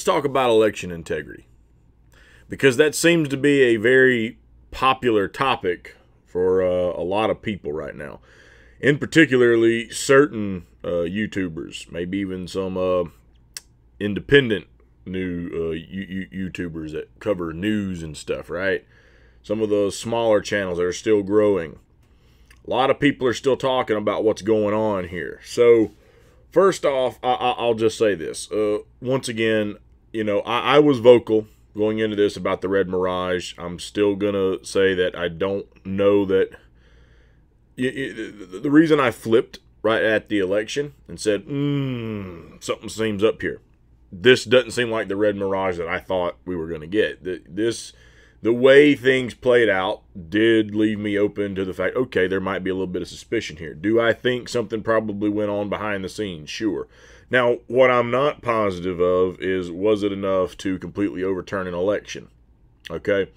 let's talk about election integrity, because that seems to be a very popular topic for a lot of people right now. In particularly certain YouTubers, maybe even some independent new YouTubers that cover news and stuff, right? Some of those smaller channels that are still growing. A lot of people are still talking about what's going on here. So, first off, I'll just say this. Once again, you know, I was vocal going into this about the Red Mirage. I'm still going to say that I don't know that... The reason I flipped right at the election and said, something seems up here. This doesn't seem like the Red Mirage that I thought we were going to get. The way things played out did leave me open to the fact, okay, there might be a little bit of suspicion here. Do I think something probably went on behind the scenes? Sure. Now, what I'm not positive of is, was it enough to completely overturn an election? Okay?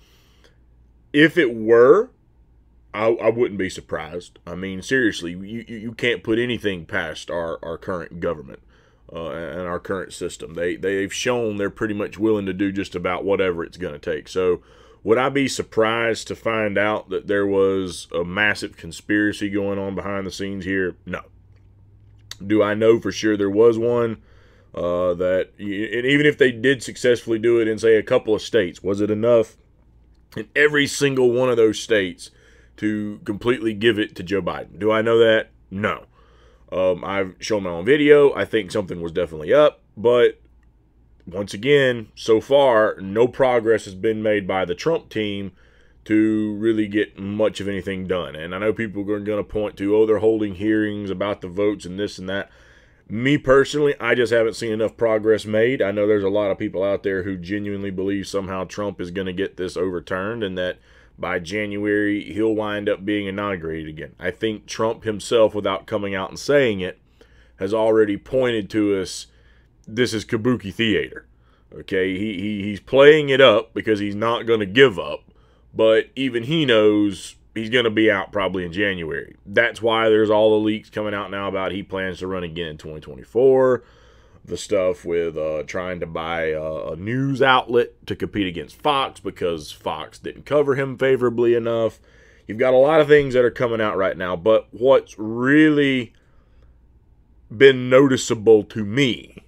If it were, I wouldn't be surprised. I mean, seriously, you can't put anything past our current government and our current system. They've shown they're pretty much willing to do just about whatever it's going to take. So would I be surprised to find out that there was a massive conspiracy going on behind the scenes here? No. Do I know for sure there was one? And even if they did successfully do it in, say, a couple of states, was it enough in every single one of those states to completely give it to Joe Biden? Do I know that? No. I've shown my own video. I think something was definitely up. But once again, so far, no progress has been made by the Trump team to really get much of anything done. And I know people are going to point to, oh, they're holding hearings about the votes and this and that. Me personally, I just haven't seen enough progress made. I know there's a lot of people out there who genuinely believe somehow Trump is going to get this overturned and that by January, he'll wind up being inaugurated again. I think Trump himself, without coming out and saying it, has already pointed to us, this is kabuki theater. Okay, he's playing it up because he's not going to give up, but even he knows he's going to be out probably in January. That's why there's all the leaks coming out now about he plans to run again in 2024. The stuff with trying to buy a news outlet to compete against Fox because Fox didn't cover him favorably enough. You've got a lot of things that are coming out right now, but what's really been noticeable to me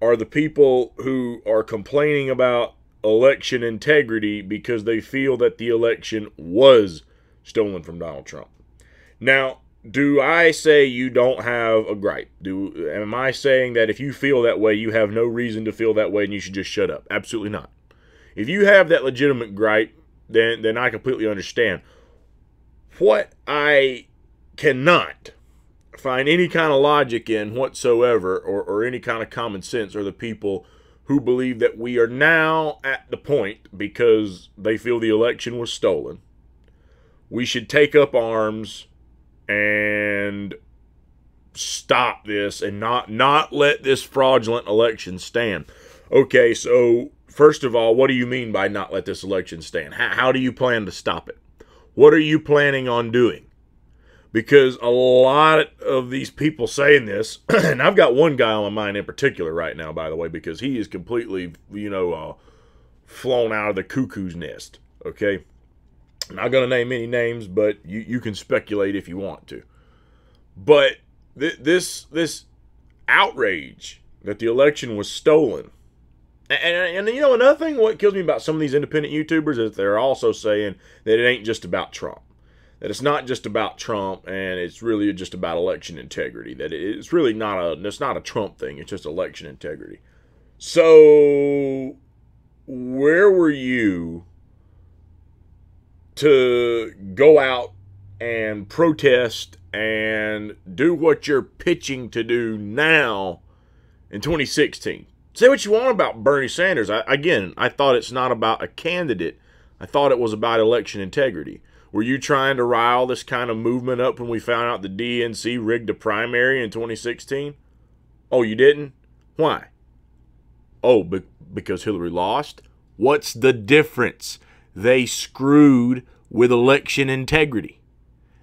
are the people who are complaining about election integrity because they feel that the election was stolen from Donald Trump. Now, do I say you don't have a gripe? Am I saying that if you feel that way, you have no reason to feel that way and you should just shut up? Absolutely not. If you have that legitimate gripe, then I completely understand. What I cannot find any kind of logic in whatsoever or any kind of common sense are the people who believe that we are now at the point, because they feel the election was stolen, we should take up arms and stop this and not let this fraudulent election stand. Okay, so first of all, what do you mean by not let this election stand? How do you plan to stop it? What are you planning on doing? Because a lot of these people saying this, and I've got one guy on my mind in particular right now, by the way, because he is completely, flown out of the cuckoo's nest, okay? I'm not going to name any names, but you can speculate if you want to. But this outrage that the election was stolen. And another thing, what kills me about some of these independent YouTubers is they're also saying that it ain't just about Trump. That it's not just about Trump, and it's really just about election integrity. That it's really it's not a Trump thing. It's just election integrity. So, where were you to go out and protest and do what you're pitching to do now in 2016? Say what you want about Bernie Sanders. I thought it's not about a candidate. I thought it was about election integrity. Were you trying to rile this kind of movement up when we found out the DNC rigged a primary in 2016? Oh, you didn't? Why? Oh, because Hillary lost? What's the difference? They screwed with election integrity.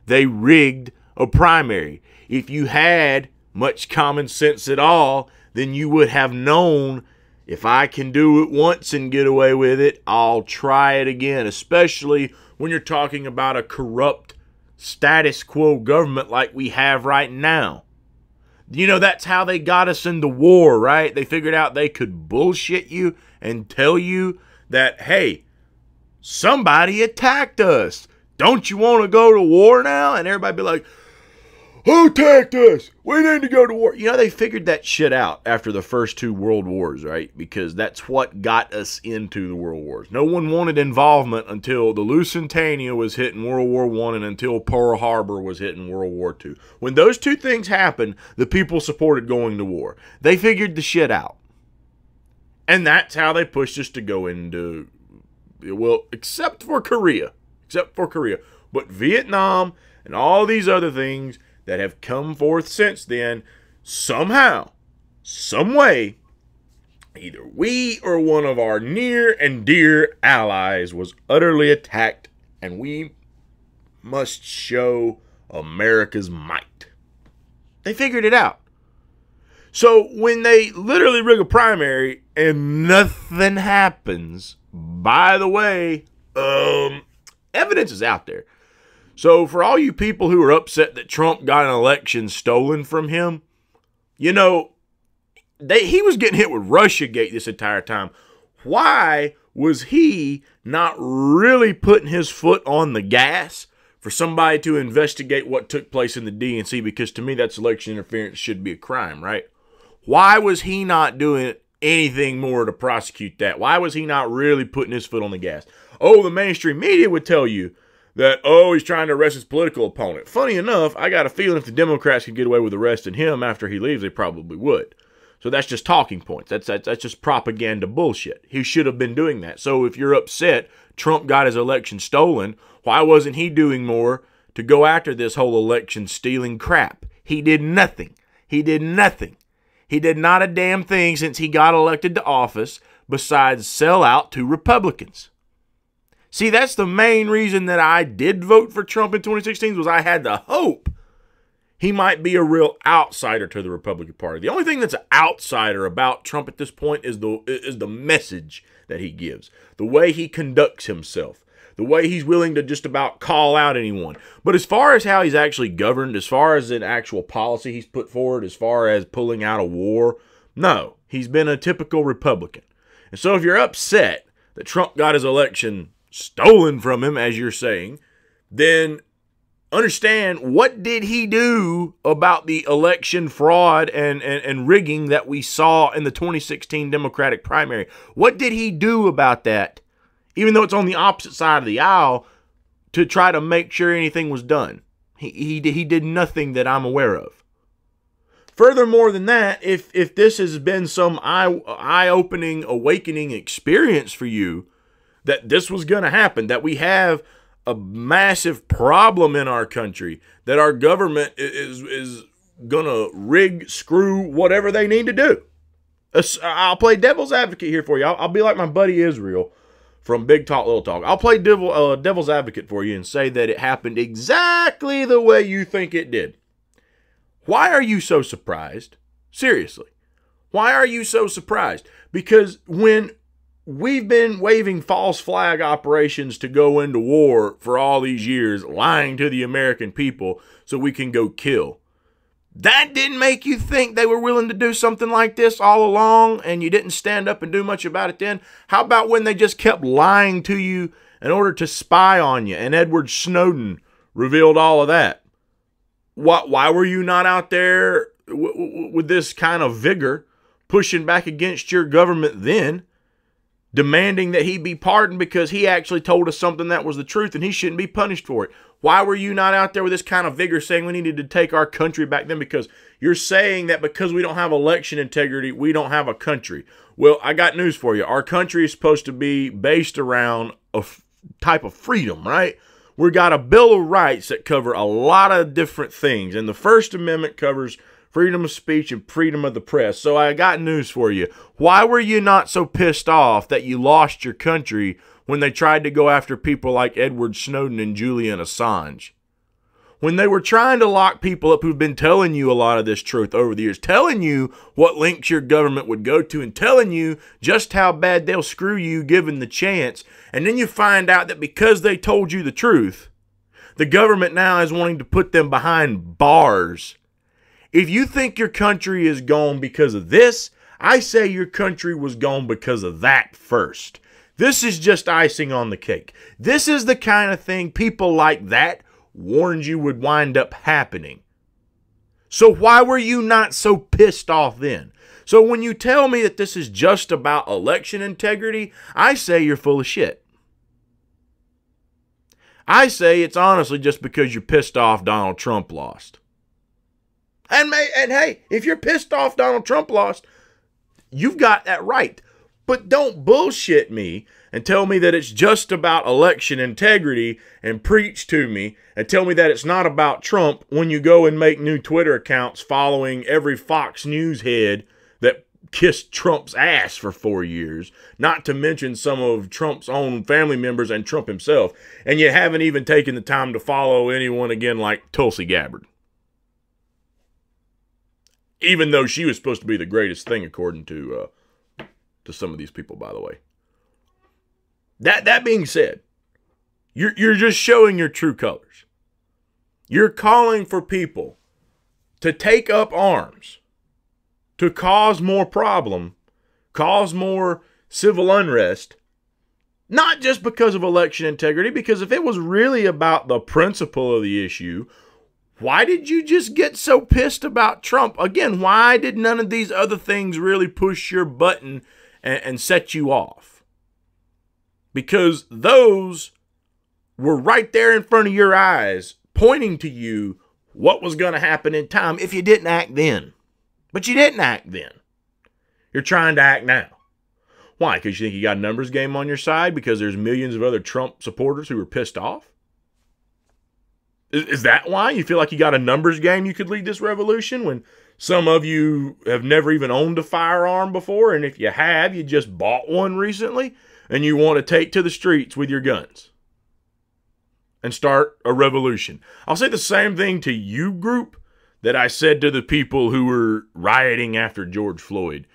They rigged a primary. If you had much common sense at all, then you would have known, if I can do it once and get away with it, I'll try it again, especially when you're talking about a corrupt status quo government like we have right now. You know, that's how they got us into war, right? They figured out they could bullshit you and tell you that, hey, somebody attacked us. Don't you want to go to war now? And everybody be like, who attacked us? We need to go to war. You know, they figured that shit out after the first two world wars, right? Because that's what got us into the world wars. No one wanted involvement until the Lusitania was hit in World War I and until Pearl Harbor was hit in World War II. When those two things happened, the people supported going to war. They figured the shit out. And that's how they pushed us to go into, well, except for Korea. But Vietnam and all these other things that have come forth since then, somehow, some way, either we or one of our near and dear allies was utterly attacked, and we must show America's might. They figured it out. So when they literally rig a primary and nothing happens, by the way, evidence is out there. So for all you people who are upset that Trump got an election stolen from him, you know, he was getting hit with Russiagate this entire time. Why was he not really putting his foot on the gas for somebody to investigate what took place in the DNC? Because to me, that's election interference, should be a crime, right? Why was he not doing anything more to prosecute that? Why was he not really putting his foot on the gas? Oh, the mainstream media would tell you that, oh, he's trying to arrest his political opponent. Funny enough, I got a feeling if the Democrats could get away with arresting him after he leaves, they probably would. So that's just talking points. That's just propaganda bullshit. He should have been doing that. So if you're upset Trump got his election stolen, why wasn't he doing more to go after this whole election stealing crap? He did nothing. He did nothing. He did not a damn thing since he got elected to office besides sell out to Republicans. See, that's the main reason that I did vote for Trump in 2016 was I had the hope he might be a real outsider to the Republican Party. The only thing that's an outsider about Trump at this point is the message that he gives, the way he conducts himself, the way he's willing to just about call out anyone. But as far as how he's actually governed, as far as an actual policy he's put forward, as far as pulling out a war, no, he's been a typical Republican. And so if you're upset that Trump got his election stolen from him, as you're saying, then understand, what did he do about the election fraud and rigging that we saw in the 2016 Democratic primary? What did he do about that, even though it's on the opposite side of the aisle, to try to make sure anything was done? He did nothing that I'm aware of. Furthermore than that, if this has been some eye-opening, awakening experience for you, that this was going to happen, that we have a massive problem in our country, that our government is going to rig, screw, whatever they need to do. I'll play devil's advocate here for you. I'll be like my buddy Israel from Big Talk, Little Talk. I'll play devil's advocate for you and say that it happened exactly the way you think it did. Why are you so surprised? Seriously. Why are you so surprised? Because when we've been waving false flag operations to go into war for all these years, lying to the American people so we can go kill, that didn't make you think they were willing to do something like this all along, and you didn't stand up and do much about it then? How about when they just kept lying to you in order to spy on you, and Edward Snowden revealed all of that? Why were you not out there with this kind of vigor, pushing back against your government then, demanding that he be pardoned because he actually told us something that was the truth and he shouldn't be punished for it? Why were you not out there with this kind of vigor saying we needed to take our country back then? Because you're saying that because we don't have election integrity, we don't have a country. Well, I got news for you. Our country is supposed to be based around a type of freedom, right? We got a Bill of Rights that cover a lot of different things. And the First Amendment covers freedom of speech and freedom of the press. So I got news for you. Why were you not so pissed off that you lost your country when they tried to go after people like Edward Snowden and Julian Assange? when they were trying to lock people up who've been telling you a lot of this truth over the years, telling you what links your government would go to and telling you just how bad they'll screw you given the chance, and then you find out that because they told you the truth, the government now is wanting to put them behind bars. If you think your country is gone because of this, I say your country was gone because of that first. This is just icing on the cake. This is the kind of thing people like that warned you would wind up happening. So why were you not so pissed off then? So when you tell me that this is just about election integrity, I say you're full of shit. I say it's honestly just because you're pissed off Donald Trump lost. And hey, if you're pissed off Donald Trump lost, you've got that right. But don't bullshit me and tell me that it's just about election integrity and preach to me and tell me that it's not about Trump when you go and make new Twitter accounts following every Fox News head that kissed Trump's ass for 4 years, not to mention some of Trump's own family members and Trump himself, and you haven't even taken the time to follow anyone again like Tulsi Gabbard. Even though she was supposed to be the greatest thing according to some of these people, by the way. That being said, you're just showing your true colors. You're calling for people to take up arms, to cause more problem, cause more civil unrest, not just because of election integrity, because if it was really about the principle of the issue, why did you just get so pissed about Trump? Again, why did none of these other things really push your button and set you off? Because those were right there in front of your eyes, pointing to you what was going to happen in time if you didn't act then. But you didn't act then. You're trying to act now. Why? Because you think you got a numbers game on your side because there's millions of other Trump supporters who are pissed off? Is that why you feel like you got a numbers game you could lead this revolution when some of you have never even owned a firearm before, and if you have, you just bought one recently, and you want to take to the streets with your guns and start a revolution? I'll say the same thing to you, group, that I said to the people who were rioting after George Floyd.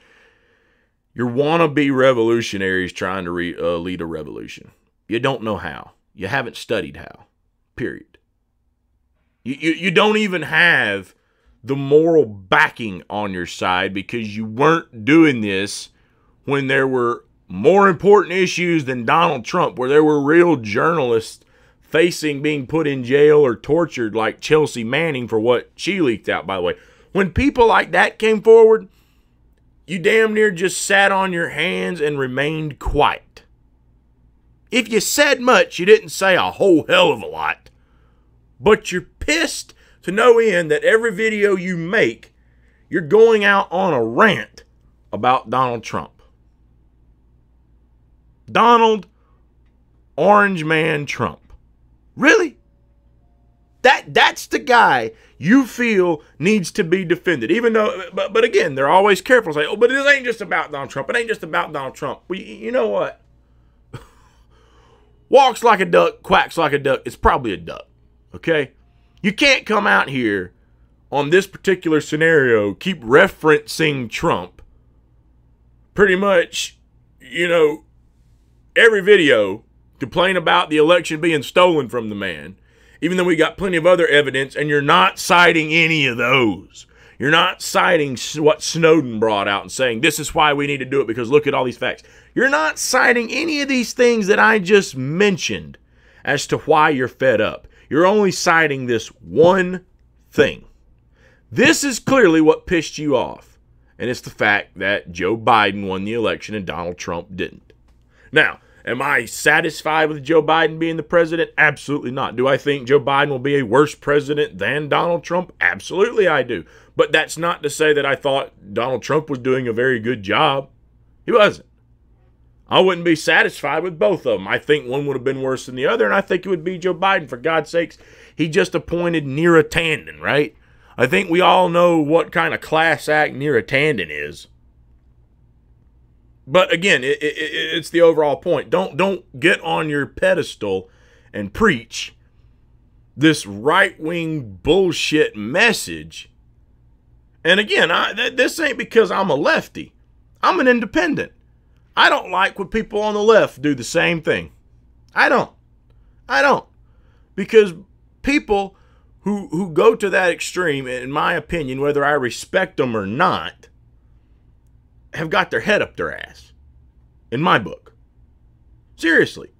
You're wannabe revolutionaries trying to lead a revolution. You don't know how. You haven't studied how. Period. You don't even have the moral backing on your side because you weren't doing this when there were more important issues than Donald Trump, where there were real journalists facing being put in jail or tortured like Chelsea Manning for what she leaked out, by the way. When people like that came forward, you damn near just sat on your hands and remained quiet. If you said much, you didn't say a whole hell of a lot. But you're pissed to no end that every video you make, you're going out on a rant about Donald Trump. Donald Orange Man Trump. Really? That's the guy you feel needs to be defended. Even though, but again, they're always careful. Say, oh, but it ain't just about Donald Trump. It ain't just about Donald Trump. Well, you know what? Walks like a duck, quacks like a duck. It's probably a duck. Okay? You can't come out here on this particular scenario, keep referencing Trump. Pretty much, every video, complain about the election being stolen from the man, even though we got plenty of other evidence, and you're not citing any of those. You're not citing what Snowden brought out and saying, this is why we need to do it because look at all these facts. You're not citing any of these things that I just mentioned as to why you're fed up. You're only citing this one thing. This is clearly what pissed you off, and it's the fact that Joe Biden won the election and Donald Trump didn't. Now, am I satisfied with Joe Biden being the president? Absolutely not. Do I think Joe Biden will be a worse president than Donald Trump? Absolutely I do. But that's not to say that I thought Donald Trump was doing a very good job. He wasn't. I wouldn't be satisfied with both of them. I think one would have been worse than the other, and I think it would be Joe Biden. For God's sakes, he just appointed Neera Tanden, right? I think we all know what kind of class act Neera Tanden is. But again, it's the overall point. Don't get on your pedestal and preach this right-wing bullshit message. And again, this ain't because I'm a lefty. I'm an independent. I don't like when people on the left do the same thing. I don't. Because people who go to that extreme, in my opinion, whether I respect them or not, have got their head up their ass. In my book. Seriously.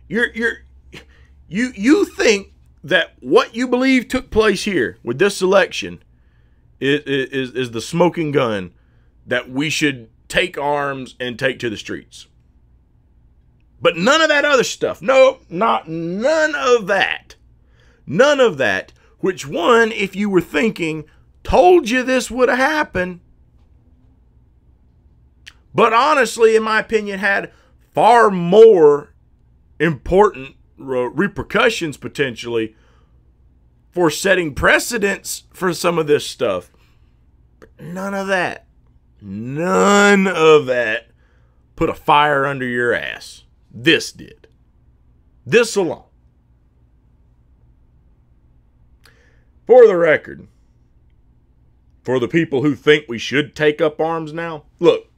You think that what you believe took place here with this election is the smoking gun that we should take arms and take to the streets. But none of that other stuff. No, none of that. None of that. Which one, if you were thinking, told you this would have happened. But honestly, in my opinion, had far more important repercussions potentially for setting precedents for some of this stuff. But none of that put a fire under your ass. This did. This alone. For the record, for the people who think we should take up arms now, look,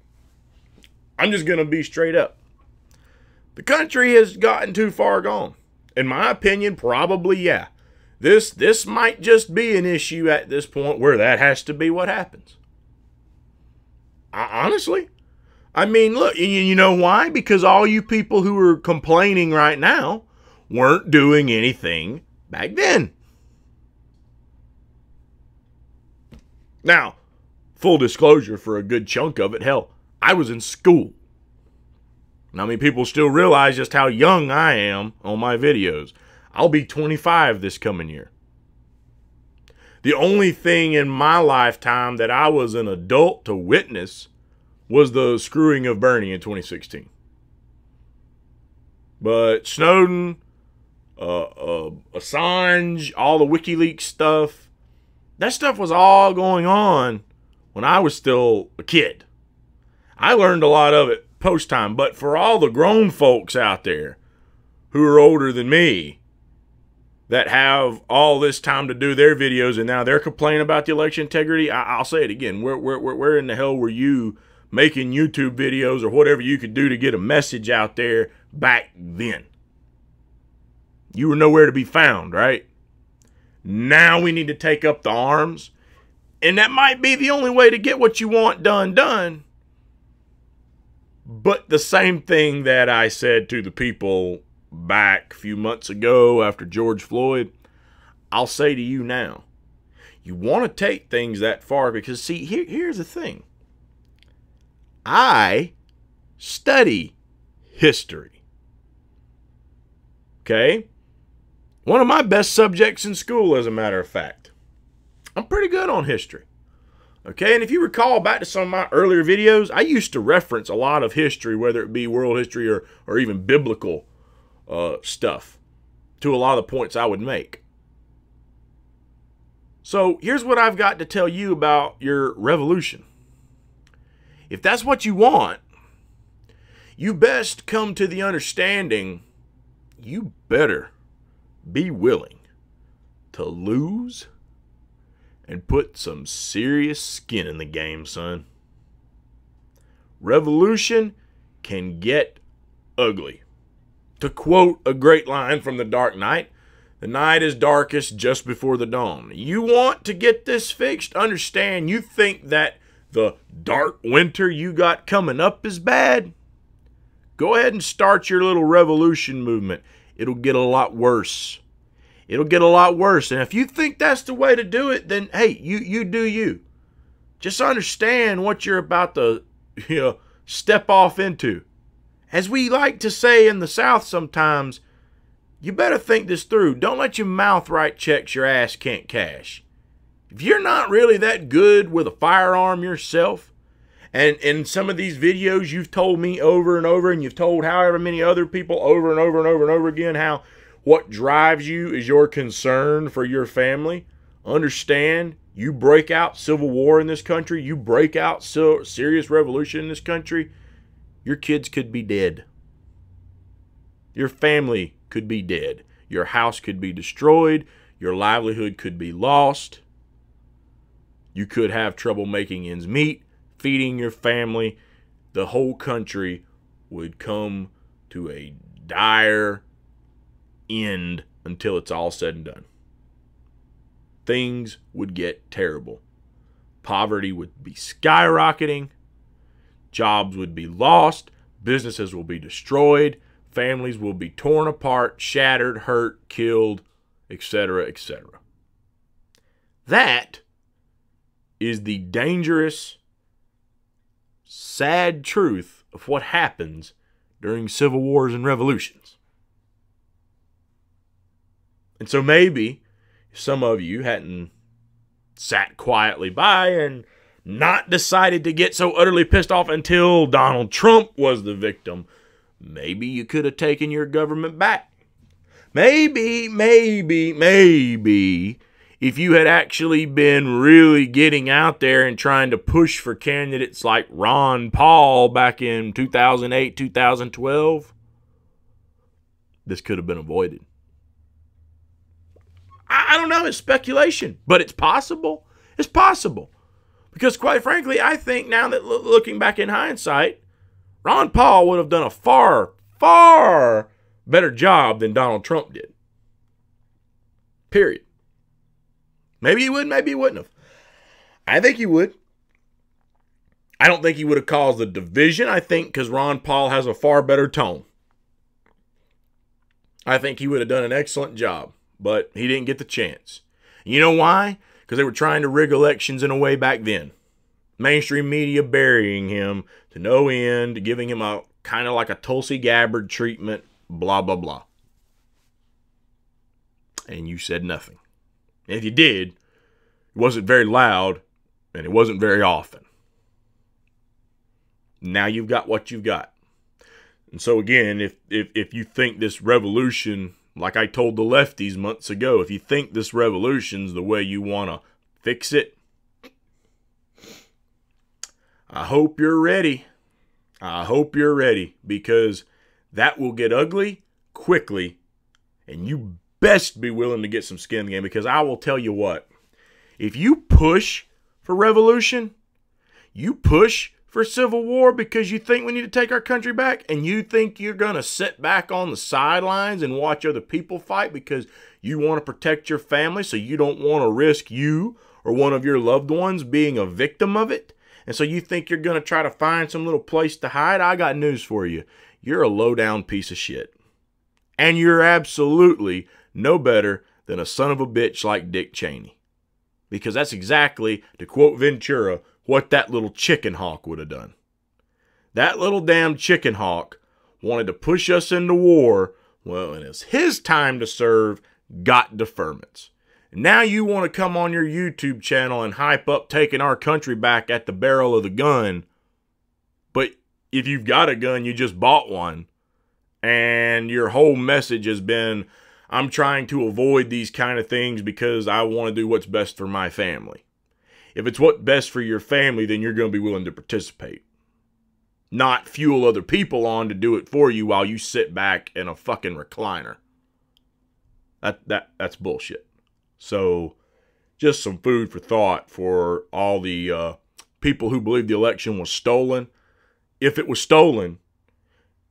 I'm just going to be straight up. The country has gotten too far gone. In my opinion, probably, yeah. This might just be an issue at this point where that has to be what happens. Honestly. I mean, look, you know why? Because all you people who are complaining right now weren't doing anything back then. Now, full disclosure, for a good chunk of it, hell, I was in school. I mean, people still realize just how young I am on my videos. I'll be 25 this coming year. The only thing in my lifetime that I was an adult to witness was the screwing of Bernie in 2016. But Snowden, Assange, all the WikiLeaks stuff, that stuff was all going on when I was still a kid. I learned a lot of it post-time, but for all the grown folks out there who are older than me that have all this time to do their videos and now they're complaining about the election integrity, I'll say it again. Where in the hell were you making YouTube videos or whatever you could do to get a message out there back then? You were nowhere to be found, right? Now we need to take up the arms, and that might be the only way to get what you want done. But the same thing that I said to the people back a few months ago after George Floyd, I'll say to you now. You want to take things that far because, see, here's the thing. I study history. Okay? One of my best subjects in school, as a matter of fact. I'm pretty good on history. Okay, and if you recall back to some of my earlier videos, I used to reference a lot of history, whether it be world history or even biblical stuff, to a lot of the points I would make. So here's what I've got to tell you about your revolution. If that's what you want, you best come to the understanding you better be willing to lose and put some serious skin in the game, son. Revolution can get ugly. To quote a great line from The Dark Knight, the night is darkest just before the dawn. You want to get this fixed? Understand, you think that the dark winter you got coming up is bad? Go ahead and start your little revolution movement. It'll get a lot worse. It'll get a lot worse. And if you think that's the way to do it, then, hey, you do you. Just understand what you're about to step off into. As we like to say in the South sometimes, you better think this through. Don't let your mouth write checks your ass can't cash. If you're not really that good with a firearm yourself, and in some of these videos you've told me over and over, and you've told however many other people over and over and over and over again how what drives you is your concern for your family, understand you break out civil war in this country, you break out serious revolution in this country, your kids could be dead. Your family could be dead. Your house could be destroyed. Your livelihood could be lost. You could have trouble making ends meet, feeding your family. The whole country would come to a dire end until it's all said and done. Things would get terrible. Poverty would be skyrocketing. Jobs would be lost. Businesses will be destroyed. Families will be torn apart, shattered, hurt, killed, etc., etc. That is the dangerous, sad truth of what happens during civil wars and revolutions. And so maybe some of you hadn't sat quietly by and not decided to get so utterly pissed off until Donald Trump was the victim. Maybe you could have taken your government back. Maybe, if you had actually been really getting out there and trying to push for candidates like Ron Paul back in 2008, 2012, this could have been avoided. I don't know. It's speculation, but it's possible. It's possible. Because quite frankly, I think now that looking back in hindsight, Ron Paul would have done a far, far better job than Donald Trump did. Period. Maybe he would, maybe he wouldn't have. I think he would. I don't think he would have caused the division. I think because Ron Paul has a far better tone. I think he would have done an excellent job, but he didn't get the chance. You know why? Because they were trying to rig elections in a way back then. Mainstream media burying him to no end, giving him a kind of like a Tulsi Gabbard treatment, blah, blah, blah. And you said nothing. And if you did, it wasn't very loud, and it wasn't very often. Now you've got what you've got. And so again, if you think this revolution, like I told the lefties months ago, if you think this revolution's the way you want to fix it, I hope you're ready. I hope you're ready, because that will get ugly quickly, and you best be willing to get some skin in the game, because I will tell you what, if you push for revolution, you push for civil war because you think we need to take our country back, and you think you're going to sit back on the sidelines and watch other people fight because you want to protect your family, so you don't want to risk you or one of your loved ones being a victim of it, and so you think you're going to try to find some little place to hide, I got news for you. You're a low-down piece of shit. And you're absolutely no better than a son of a bitch like Dick Cheney. Because that's exactly, to quote Ventura, what that little chicken hawk would have done. That little damn chicken hawk wanted to push us into war. Well, and it's his time to serve, got deferments. And now you want to come on your YouTube channel and hype up taking our country back at the barrel of the gun. But if you've got a gun, you just bought one. And your whole message has been, I'm trying to avoid these kind of things because I want to do what's best for my family. If it's what's best for your family, then you're going to be willing to participate. Not fuel other people on to do it for you while you sit back in a fucking recliner. That's bullshit. So, just some food for thought for all the people who believe the election was stolen. If it was stolen,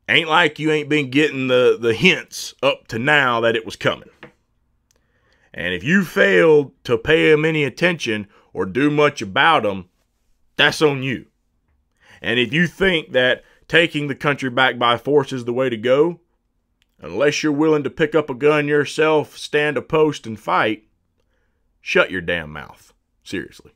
ain't like you ain't been getting the hints up to now that it was coming. And if you failed to pay them any attention or do much about them, that's on you. And if you think that taking the country back by force is the way to go, unless you're willing to pick up a gun yourself, stand a post, and fight, shut your damn mouth. Seriously.